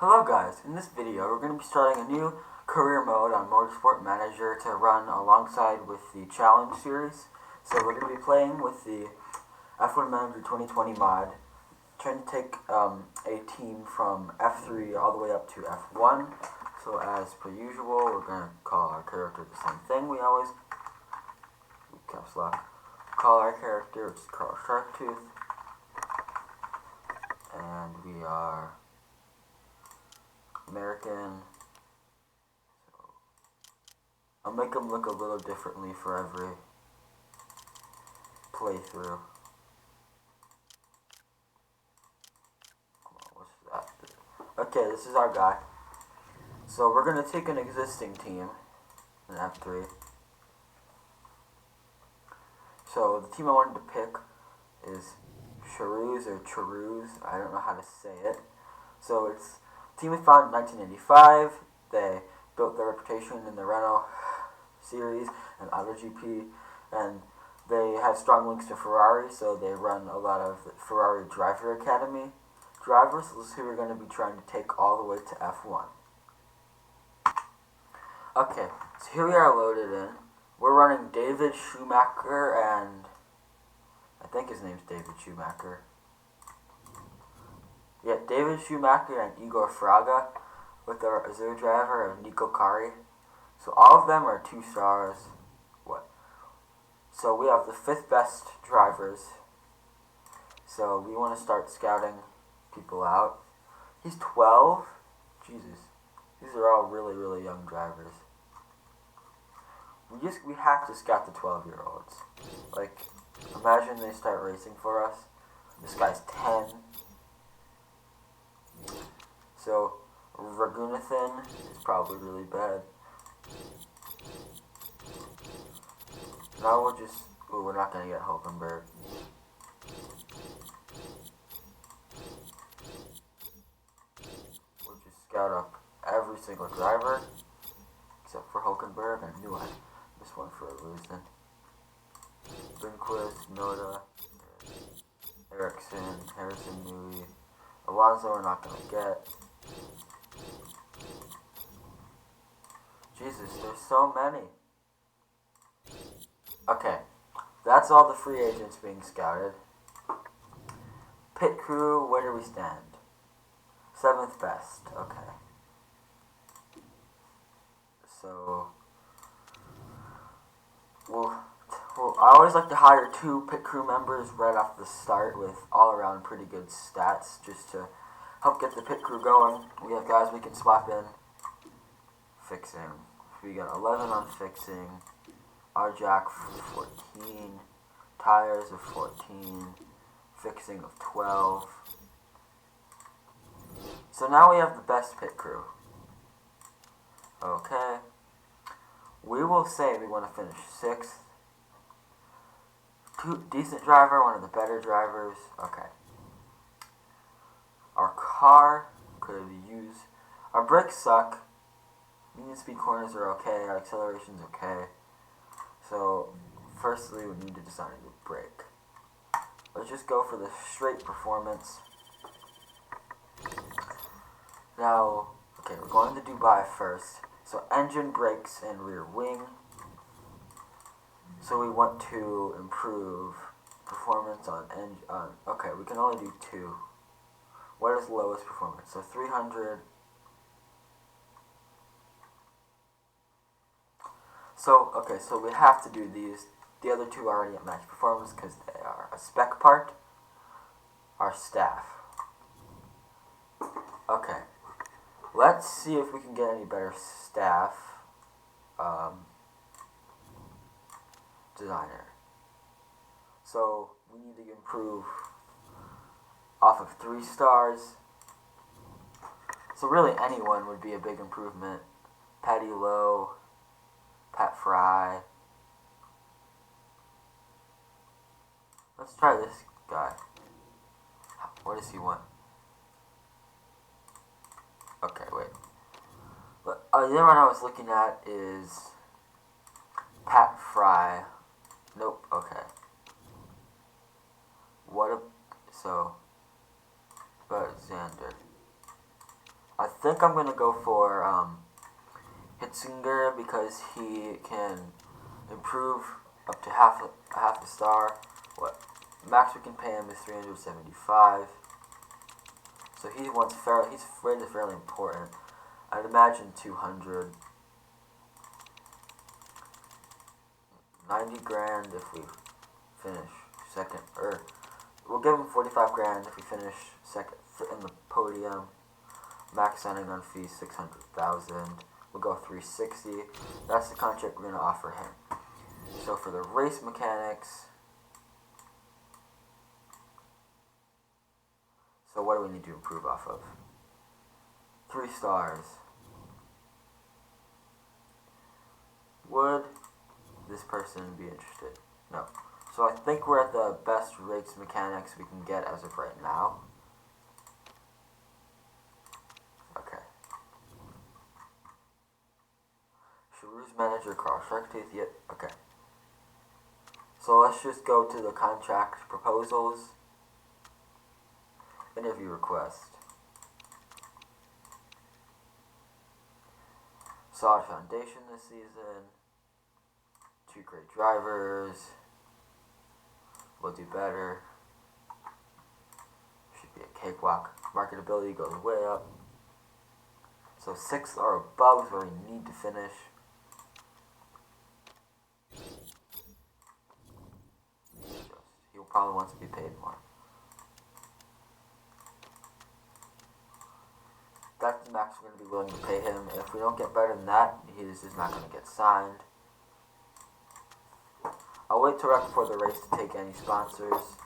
Hello guys, in this video we're going to be starting a new career mode on Motorsport Manager to run alongside with the Challenge series. So we're going to be playing with the F1 Manager 2020 mod, trying to take a team from F3 all the way up to F1. So as per usual, we're going to call our character the same thing we always caps lock. Call our character, which is Carl Sharktooth, and we are American. So I'll make them look a little differently for every playthrough. Come on, what's that? Okay, this is our guy. So we're gonna take an existing team in F3. So the team I wanted to pick is Charouz or Charouz. I don't know how to say it. So it's a team we founded in 1985. They built their reputation in the Renault series and AutoGP, and they have strong links to Ferrari, so they run a lot of the Ferrari Driver Academy drivers. So this is who we're going to be trying to take all the way to F1. Okay, so here we are loaded in. We're running David Schumacher, and I think his name's David Schumacher. Yeah, David Schumacher and Igor Fraga with our Azure driver of Nico Kari. So all of them are 2 stars. What? So we have the 5th best drivers. So we want to start scouting people out. He's 12. Jesus. These are all really, really young drivers. We have to scout the 12-year-olds. Like, imagine they start racing for us. This guy's 10. So, Ragunathan is probably really bad. Now we'll just... Ooh, we're not going to get Hulkenberg. We'll just scout up every single driver, except for Hulkenberg. I knew I missed one for a reason. Lindquist, Noda, Ericsson, Harrison Newey. Alonso we're not going to get. Jesus, there's so many. Okay, that's all the free agents being scouted. Pit crew, where do we stand? 7th best, okay. So, I always like to hire 2 pit crew members right off the start with all around pretty good stats, just to help get the pit crew going. We have guys we can swap in. Fixing. We got 11 on fixing. Our jack 14. Tires of 14. Fixing of 12. So now we have the best pit crew. Okay. We will say we want to finish 6th. Decent driver, one of the better drivers. Okay. Our car could use... Our brakes suck. Medium speed corners are okay. Our acceleration's okay. So, firstly, we need to design a new brake. Let's just go for the straight performance. Now, okay, we're going to Dubai first. So, engine, brakes, and rear wing. So we want to improve performance on engine. Okay, we can only do 2. What is lowest performance? So 300. So, okay, so we have to do these. The other 2 are already at max performance because they are a spec part. Our staff. Okay. Let's see if we can get any better staff. Designer. So we need to improve off of 3 stars. So really anyone would be a big improvement. Patty Lowe, Pat Fry. Let's try this guy. What does he want? Okay, wait. The other one I was looking at is Pat Fry. Nope, okay. So, but Xander. I think I'm gonna go for Hitzinger because he can improve up to half a star. What max we can pay him is 375. So he's rated fairly important. I'd imagine 200. 90 grand if we finish second, or we'll give him 45 grand if we finish second in the podium. Max signing on fee 600,000. We'll go 360. That's the contract we're gonna offer him. So for the race mechanics, so what do we need to improve off of? 3 stars. Would this person be interested? No. So I think we're at the best race mechanics we can get as of right now. Okay. Charouz manager Carl Sharktooth. Yep. Okay. So let's just go to the contract proposals. Interview request. Solid foundation this season. 2 great drivers. We'll do better. Should be a cakewalk. Marketability goes way up. So 6 or above is where we need to finish. He will probably want to be paid more. That's the max we're going to be willing to pay him. If we don't get better than that, he's just not going to get signed. I'll wait till right before the race to take any sponsors.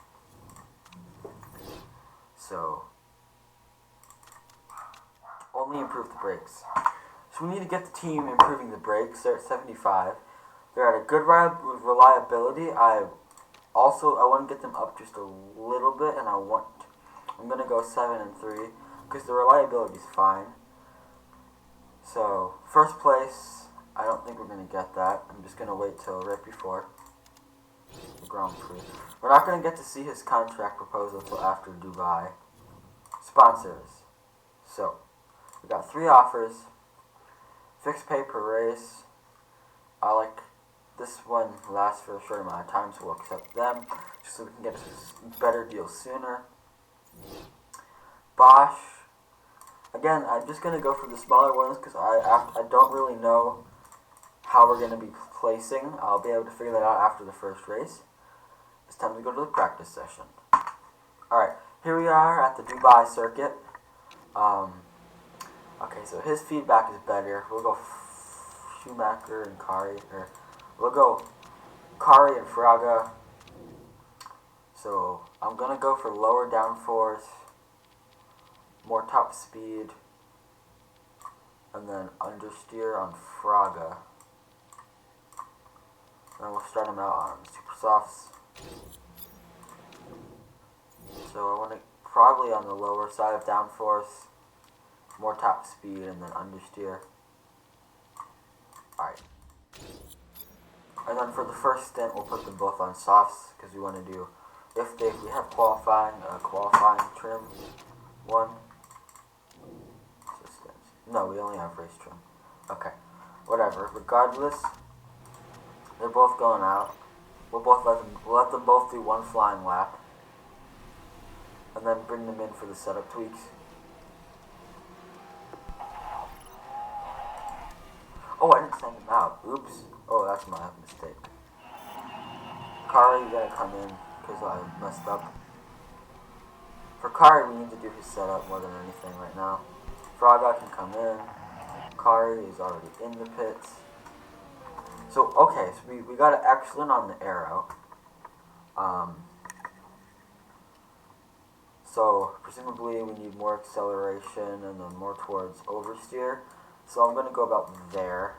So, only improve the brakes. So we need to get the team improving the brakes. They're at 75. They're at a good reliability. I want to get them up just a little bit, and I'm going to go 7 and 3 because the reliability is fine. So, first place, I don't think we're going to get that. I'm just going to wait till right before the Grand Prix. We're not going to get to see his contract proposal until after Dubai. Sponsors. So, we got 3 offers. Fixed pay per race. I like this one lasts for a short amount of time, so we'll accept them just so we can get a better deal sooner. Bosch. Again, I'm just going to go for the smaller ones because I don't really know how we're going to be placing. I'll be able to figure that out after the first race. It's time to go to the practice session. Alright, here we are at the Dubai circuit. Okay, so his feedback is better. We'll go Schumacher and Kari, or we'll go Kari and Fraga. So I'm going to go for lower downforce, more top speed, and then understeer on Fraga. And we'll start him out on super softs. So I want to probably on the lower side of downforce, more top speed, and then understeer. Alright. And then for the first stint, we'll put them both on softs because we want to do, if we have qualifying trim one. No, we only have race trim. Okay, whatever. Regardless, they're both going out. We'll let them both do 1 flying lap, and then bring them in for the setup tweaks. Oh, I didn't send him out. Oops. Oh, that's my mistake. Kari, you gotta come in because I messed up. For Kari, we need to do his setup more than anything right now. Fraga can come in. Kari is already in the pits. So, okay, so we got an excellent on the aero. So, presumably we need more acceleration and then more towards oversteer. So I'm going to go about there.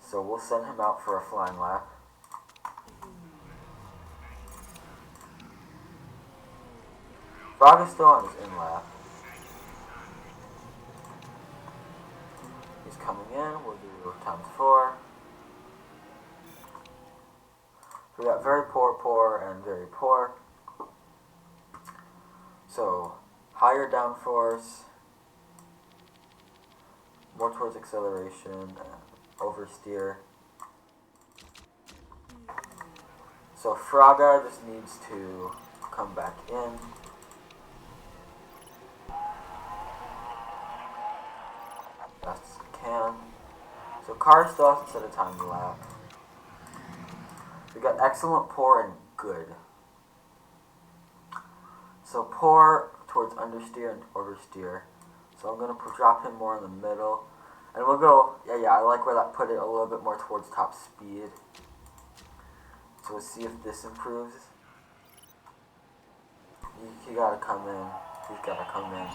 So we'll send him out for a flying lap. Frog is still on his in lap. He's coming in. We'll do ×4. So we got very poor, poor, and very poor. So higher downforce, more towards acceleration, and oversteer. So Fraga just needs to come back in. Best as we can. So car still has to set a time lap. We got excellent, poor, and good. So poor towards understeer and oversteer. So I'm gonna drop him more in the middle, and we'll go. Yeah. I like where that put it a little bit more towards top speed. So let's see if this improves. He gotta come in. He's gotta come in.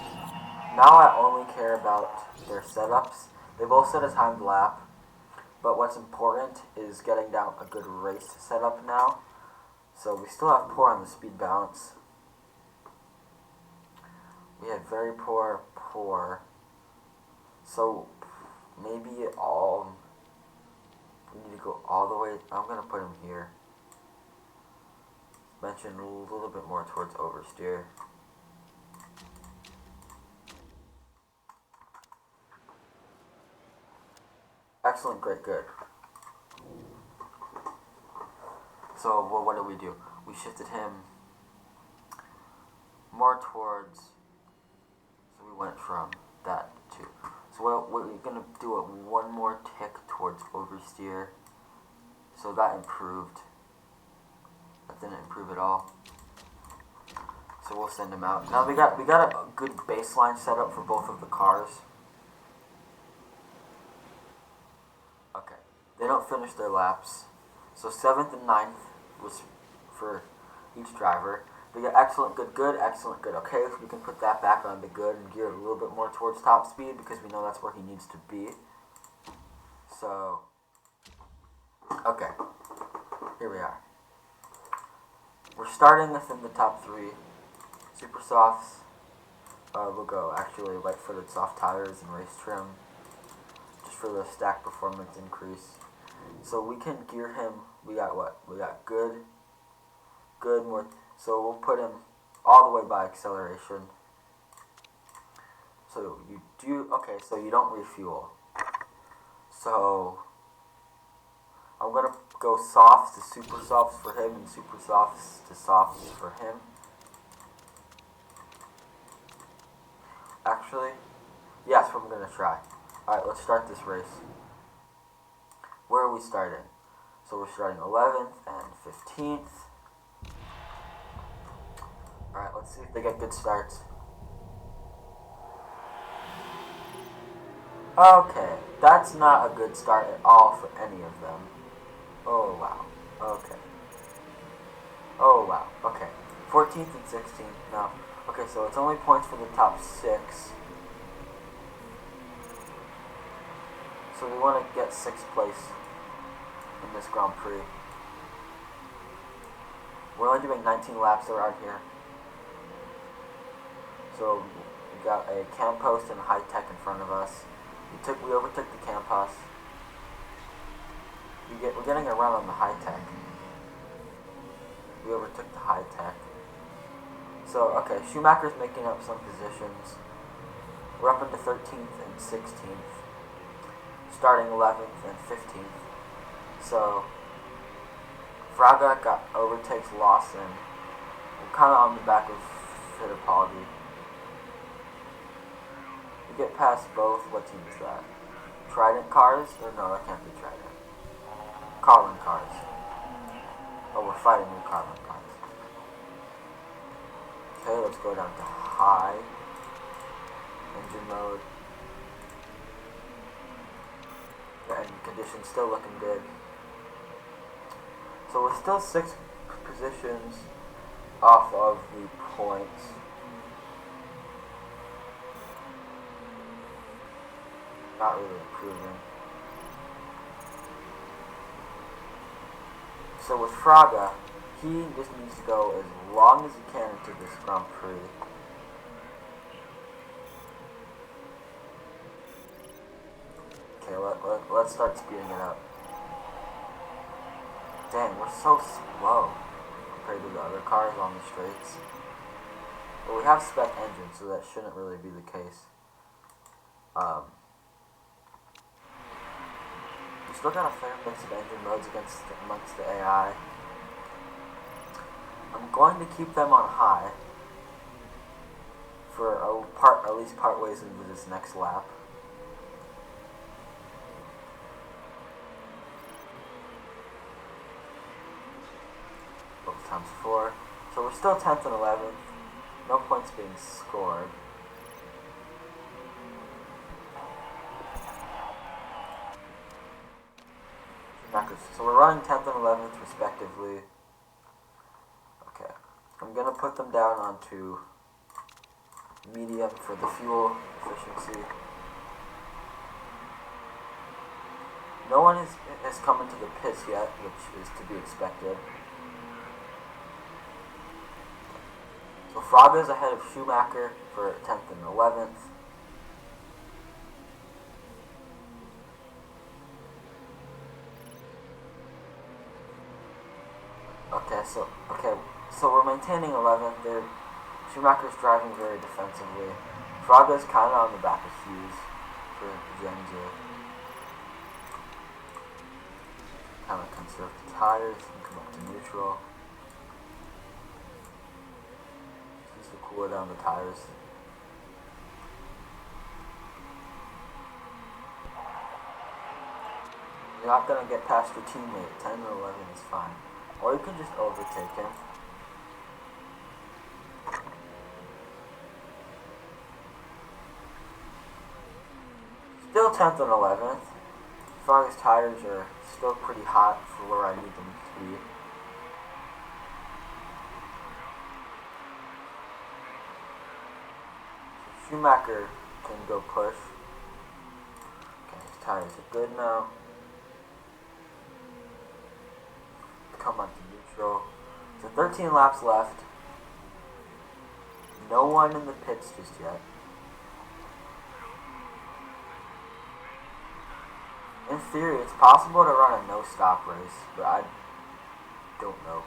Now I only care about their setups. They both set a timed lap, but what's important is getting down a good race setup now. So we still have poor on the speed balance. We had very poor. So maybe we need to go all the way. I'm gonna put him here. Mention a little bit more towards oversteer. Excellent, great, good. So what did we do? We shifted him more towards. So we went from that to. So we're gonna do it one more tick towards oversteer. So that improved. That didn't improve at all. So we'll send him out. Now we got a good baseline set up for both of the cars. Okay. They don't finish their laps. So 7th and 9th was for each driver. We got excellent, good, excellent, good. Okay, so we can put that back on the good and gear it a little bit more towards top speed because we know that's where he needs to be. So, okay. Here we are. We're starting within the top 3. Super softs. We'll go actually light-footed soft tires and race trim, just for the stack performance increase. So we can gear him. We got what? We got good, more. So we'll put him all the way by acceleration. So you do okay. So you don't refuel. So I'm gonna go softs to super softs for him and super softs to softs for him. Actually, yes, I'm gonna try. Alright, let's start this race. Where are we starting? So we're starting 11th and 15th. Alright, let's see if they get good starts. Okay, that's not a good start at all for any of them. Oh wow, okay. Oh wow, okay. 14th and 16th, no. Okay, so it's only points for the top 6. So we want to get 6th place in this Grand Prix. We're only doing 19 laps around here. So we got a cam post and a high tech in front of us. We overtook the cam post. We're getting a run on the high tech. We overtook the high tech. So okay, Schumacher's making up some positions. We're up into 13th and 16th, starting 11th and 15th. So Fraga overtakes Lawson. We're kind of on the back of Fittipaldi. We get past both. What team is that? Trident cars? Or no, that can't be Trident. Carlin cars. Oh, we're fighting with Carlin cars. Okay, let's go down to high engine mode. The engine condition's still looking good. So we're still 6 positions off of the points. Not really improving. So with Fraga, he just needs to go as long as he can into this Grand Prix. Okay, let's start speeding it up. Dang, we're so slow compared to the other cars on the straights. Well, we have spec engines, so that shouldn't really be the case. We still got a fair mix of engine modes amongst the AI. I'm going to keep them on high for at least part ways into this next lap. Both times 4. So we're still 10th and 11th. No points being scored. So we're running 10th and 11th respectively. Okay. I'm going to put them down onto medium for the fuel efficiency. No one has come into the pits yet, which is to be expected. So Fraga is ahead of Schumacher for 10th and 11th. So we're maintaining 11th. Schumacher's driving very defensively. Fraga's kind of on the back of Hughes for Genza. Kind of conserve the tires and come up to neutral. Just to cool down the tires. You're not going to get past your teammate. 10 and 11 is fine. Or you can just overtake him. Still 10th and 11th. Frog's tires are still pretty hot for where I need them to be. So Schumacher can go push. Okay, his tires are good now. Come on to neutral. So 13 laps left. No one in the pits just yet. In theory, it's possible to run a no-stop race, but I don't know.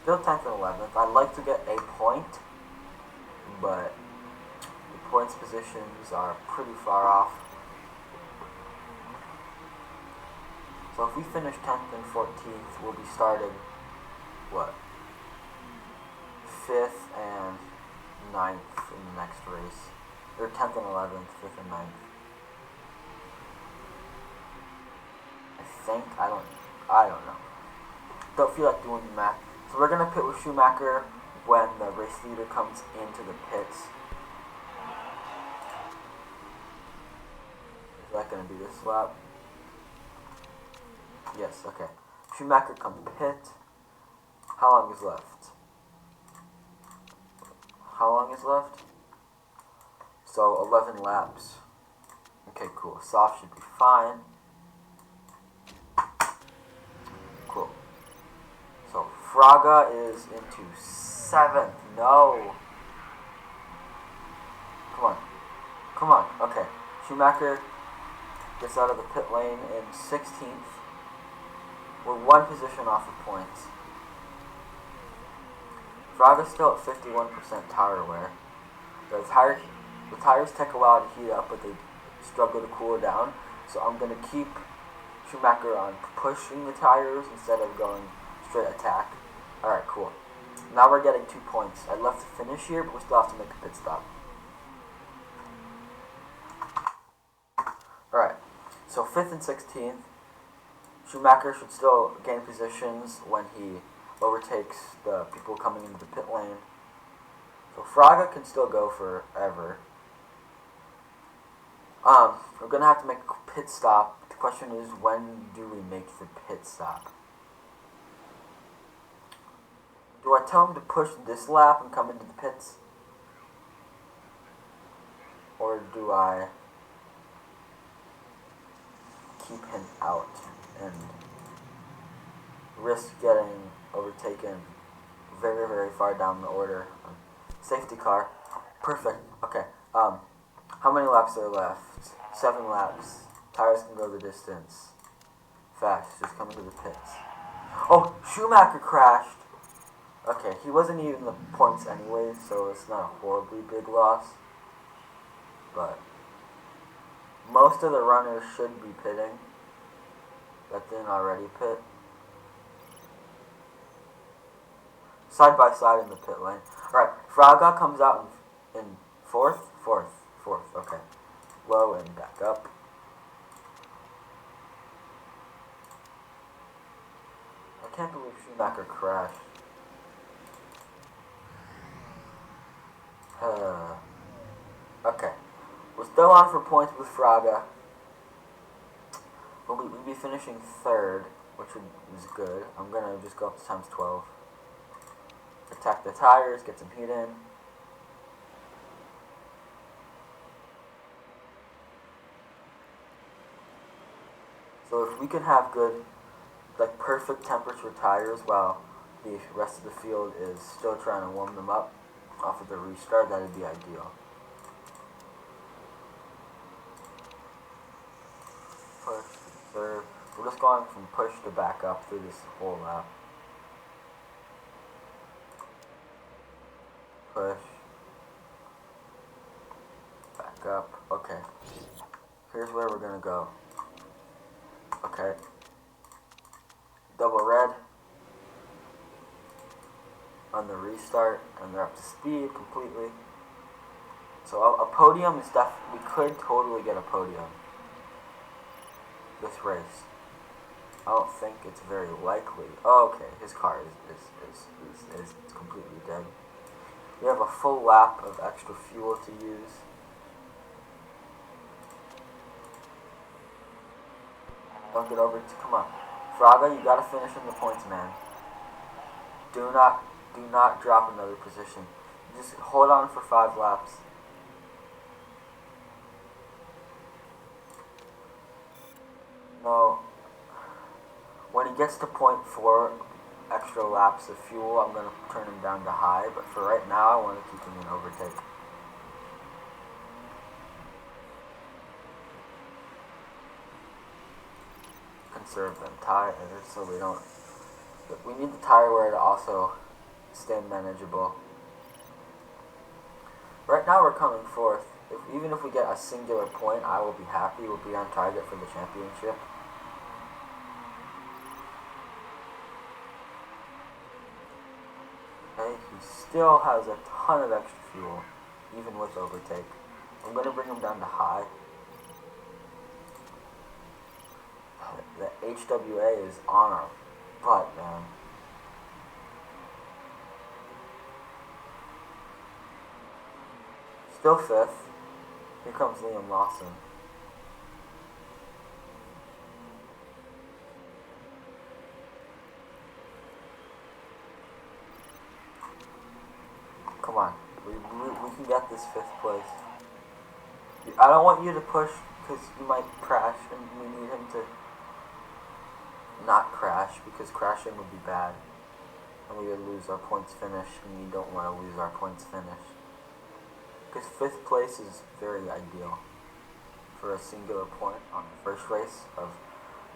Still 10th and 11th. I'd like to get a point, but the points positions are pretty far off. So if we finish 10th and 14th, we'll be starting, what, 5th and 9th in the next race. Or 10th and 11th, 5th and 9th. I don't know. Don't feel like doing the math. So we're going to pit with Schumacher when the race leader comes into the pits. Is that going to be this lap? Yes, okay. Schumacher come pit. How long is left? How long is left? So 11 laps. Okay, cool. Soft should be fine. Cool. So Fraga is into 7th. No. Come on. Come on. Okay. Schumacher gets out of the pit lane in 16th. We're one position off of points. Fraga's still at 51% tire wear. The tires take a while to heat up, but they struggle to cool down. So I'm going to keep Schumacher on pushing the tires instead of going straight attack. Alright, cool. Now we're getting 2 points. I'd love to finish here, but we still have to make a pit stop. Alright, so 5th and 16th. Schumacher should still gain positions when he overtakes the people coming into the pit lane. So Fraga can still go forever. We're going to have to make a pit stop. The question is, when do we make the pit stop? Do I tell him to push this lap and come into the pits? Or do I keep him out and risk getting overtaken very, very far down the order? Safety car. Perfect. Okay. How many laps are left? 7 laps. Tires can go the distance. Fast. Just come into the pits. Oh, Schumacher crashed. Okay, he wasn't even in the points anyway, so it's not a horribly big loss. But most of the runners should be pitting that didn't already pit. Side by side in the pit lane. Alright, Fraga comes out in fourth. Okay. Low and back up. I can't believe Schumacher crashed. Okay. We're still on for points with Fraga. We'll be finishing third, which is good. I'm going to just go up to times 12. Attack the tires, get some heat in. So if we can have good, like perfect temperature tires while the rest of the field is still trying to warm them up off of the restart, that'd be ideal. Push, serve. We're just going from push to back up through this whole lap. Push. Back up. Okay. Here's where we're gonna go. Okay. Double red on the restart, and they're up to speed completely. So a podium is we could totally get a podium this race. I don't think it's very likely. Oh, okay, his car is completely dead. We have a full lap of extra fuel to use. Don't get over come on. Fraga, you gotta finish in the points, man. Do not drop another position. Just hold on for 5 laps. No. When he gets to point 4 extra laps of fuel, I'm gonna turn him down to high, but for right now I wanna keep him in overtake. Conserve them tires so we don't. We need the tire wear to also stay manageable. Right now we're coming fourth. Even if we get a singular point, I will be happy. We'll be on target for the championship. Okay, he still has a ton of extra fuel, even with overtake. I'm going to bring him down to high. The HWA is on our butt, man. Still fifth. Here comes Liam Lawson. Come on. We can get this 5th place. I don't want you to push because you might crash, and we need him to not crash because crashing would be bad. And we would lose our points finish, and we don't want to lose our points finish. Because 5th place is very ideal for a singular point on the first race of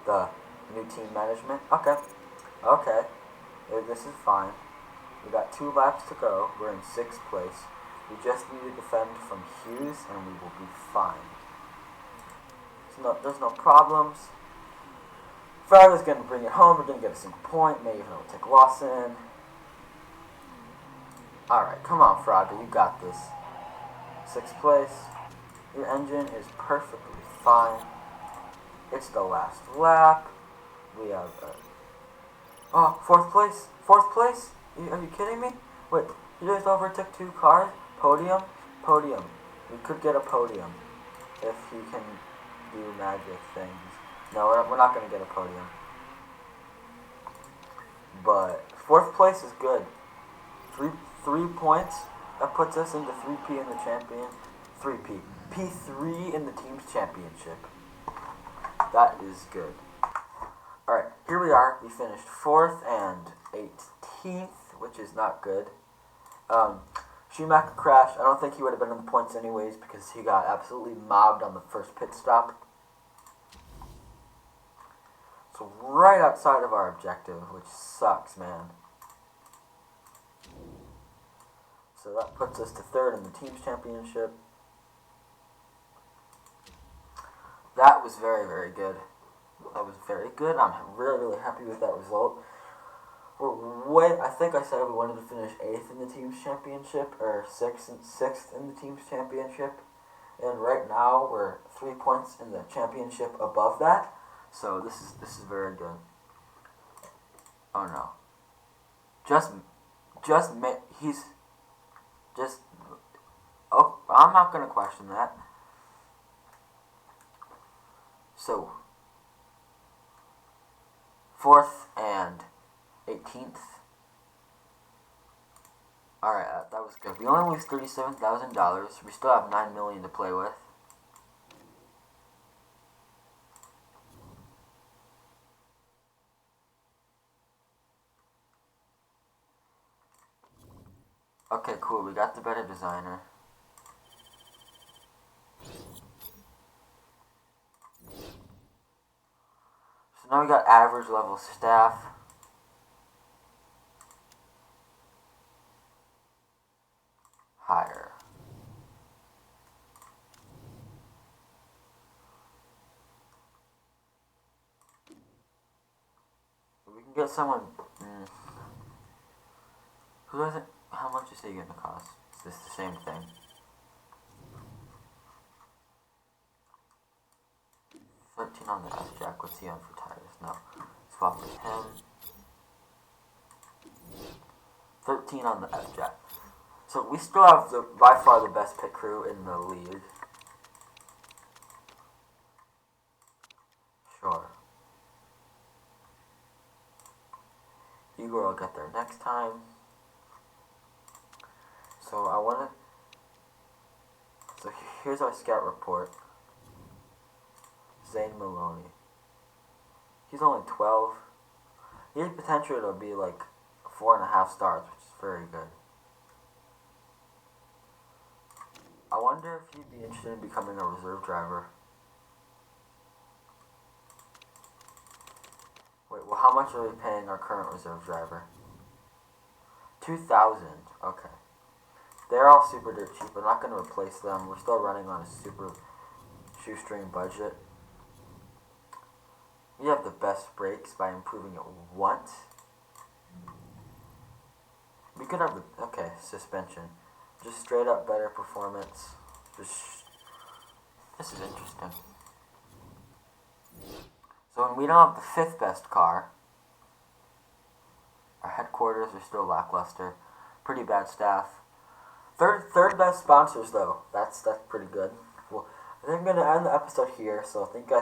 the new team management. Okay. This is fine. We got 2 laps to go. We're in 6th place. We just need to defend from Hughes, and we will be fine. There's no problems. Fraga's going to bring it home. We're going to get a single point. Maybe even take Lawson. Alright, come on, Fraga. You got this. 6th place. Your engine is perfectly fine. It's the last lap. We have 4th place. 4th place? Are you kidding me? Wait, you just overtook 2 cars? Podium? We could get a podium if he can do magic things. No, we're not going to get a podium. But 4th place is good. 3 points. That puts us into 3P in the champion. 3P. P3 in the team's championship. That is good. Alright, here we are. We finished 4th and 18th, which is not good. Schumacher crashed. I don't think he would have been in the points anyways because he got absolutely mobbed on the first pit stop. So So right outside of our objective, which sucks, man. So that puts us to third in the team's championship. That was very, very good. That was very good. I'm really, really happy with that result. I think I said we wanted to finish 8th in the team's championship, or 6th in the team's championship. And right now we're 3 points in the championship above that. So this is very good. Oh no. Oh, I'm not gonna question that. So 4th and 18th. Alright, that was good. We only lose $37,000. We still have $9 million to play with. Okay, cool. We got the better designer. So now we got average level staff. Higher. We can get someone. Who doesn't? How much is he gonna cost? Is this the same thing? $13 on the F-Jack. What's he on for tires? No. Swap with him. 13 on the F-Jack. So we still have by far the best pit crew in the league. Sure. Igor will get there next time. So here's our scout report. Zane Maloney. He's only 12. He has potential to be like 4.5 stars, which is very good. I wonder if he'd be interested in becoming a reserve driver. Wait, well, how much are we paying our current reserve driver? 2,000. Okay. They're all super dirt cheap. We're not going to replace them. We're still running on a super shoestring budget. We have the best brakes by improving it once. We could have the... Okay, suspension. Just straight up better performance. This is interesting. So when we don't have the 5th best car, our headquarters are still lackluster. Pretty bad staff. Third best sponsors though. That's pretty good. Well, I think I'm gonna end the episode here. So thank you guys